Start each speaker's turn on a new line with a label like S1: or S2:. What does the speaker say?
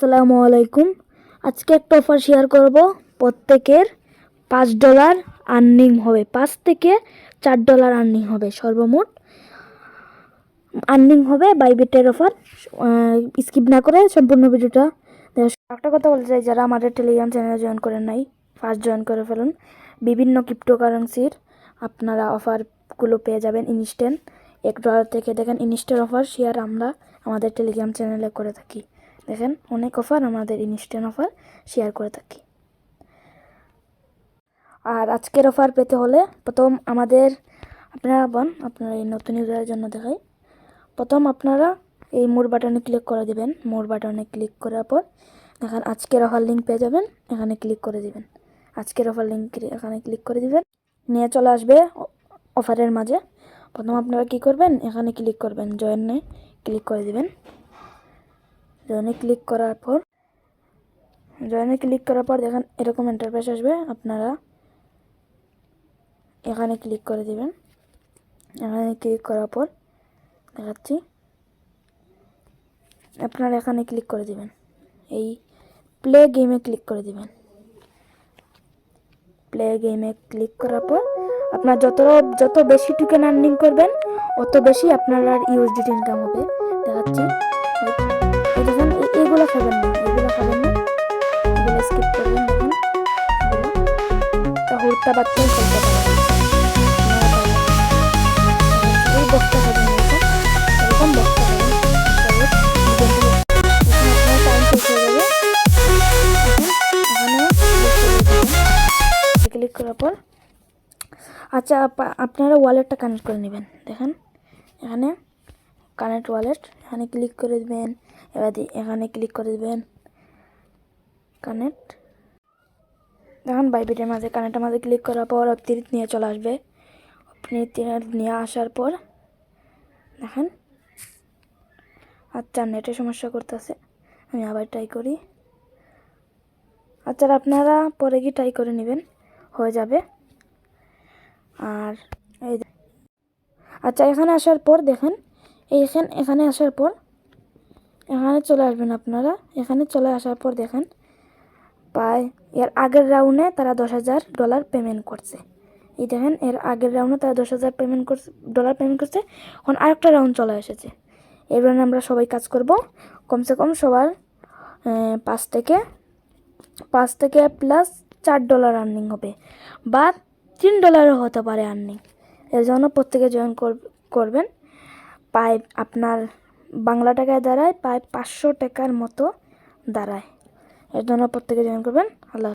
S1: আসসালামু আলাইকুম। আজকে একটা অফার শেয়ার করব। প্রত্যেকের $5 আর্নিং হবে, $5 থেকে $4 আর্নিং হবে, সর্বমোট আর্নিং হবে বাইবিটের অফার। স্কিপ না করে সম্পূর্ণ ভিডিওটা একটা কথা বলতে চাই, যারা আমাদের টেলিগ্রাম চ্যানেলে জয়েন করেন নাই, ফার্স্ট জয়েন করে ফেলুন। বিভিন্ন ক্রিপ্টোকারেন্সির আপনারা অফারগুলো পেয়ে যাবেন ইনস্ট্যান্ট। $1 থেকে দেখেন ইনস্ট্যান্ট অফার শেয়ার আমরা আমাদের টেলিগ্রাম চ্যানেলে করে থাকি। দেখেন অনেক অফার আমাদের ইনস্ট্যান্ট অফার শেয়ার করে থাকি। আর আজকের অফার পেতে হলে প্রথম আপনারা এই নতুন ইউজারের জন্য দেখাই। প্রথম আপনারা এই মোর বাটনে ক্লিক করে দিবেন। মোর বাটনে ক্লিক করার পর দেখেন আজকের অফার লিঙ্ক পেয়ে যাবেন, এখানে ক্লিক করে দিবেন। আজকের অফার লিঙ্ক এখানে ক্লিক করে দিবেন, নিয়ে চলে আসবে অফারের মাঝে। প্রথম আপনারা কি করবেন, এখানে ক্লিক করবেন, জয়েনে ক্লিক করে দিবেন। জয়েনে ক্লিক করার পর দেখেন এরকম ইন্টারফেস আসবে। আপনারা এখানে ক্লিক করে দিবেন। এখানে ক্লিক করার পর দেখাচ্ছি, আপনারা এখানে ক্লিক করে দিবেন, এই প্লে গেমে ক্লিক করে দিবেন। প্লে গেমে ক্লিক করার পর আপনার যত বেশি টোকেন আর্নিং করবেন অত বেশি আপনার ইউএসডিটি ইনকাম হবে। দেখাচ্ছি, দেখেন এইগুলো খাবেন না, এগুলো স্কিপ করবেন। দেখেন হুড়টা বাচ্চাই খেলতে পারবেন, এই বক্সটা খাবেন, এরকম বক্সটা খাবেন। ক্লিক করার পর আচ্ছা আপনারা ওয়ালেটটা কানেক্ট করে নেবেন। দেখেন এখানে কানেক্ট ওয়ালেট, এখানে ক্লিক করে দেবেন। এবার এখানে ক্লিক করে দেবেন কানেক্ট। দেখেন বাইবিটের মাঝে কানেক্টের মাঝে ক্লিক করার পর অপটিরিট নিয়ে চলে আসবে। অপটিরিট নিয়ে আসার পর দেখেন আচ্ছা নেটে সমস্যা করতেছে, আমি আবার ট্রাই করি। আচ্ছা আপনারা পরে গিয়ে ট্রাই করে নেবেন, হয়ে যাবে। আর এই আচ্ছা এখানে আসার পর দেখেন এখানে আসার পর এখানে চলে আসবেন। আপনারা এখানে চলে আসার পর দেখেন প্রায় এর আগের রাউন্ডে তারা $10,000 পেমেন্ট করছে। এই দেখেন এর আগের রাউন্ডে তারা $10,000 পেমেন্ট করছে। এখন আরেকটা রাউন্ড চলে এসেছে। এই রাউন্ডে আমরা সবাই কাজ করব, কমসে কম সবার পাঁচ থেকে প্লাস $4 আর্নিং হবে, বা $3 হতে পারে আর্নিং। এর জন্য প্রত্যেকে জয়েন করবেন। প্রায় আপনার বাংলা টাকায় দাঁড়ায় প্রায় 500 টাকার মতো দাঁড়ায়। এর জন্য প্রত্যেকে জয়েন করবেন। আল্লাহ।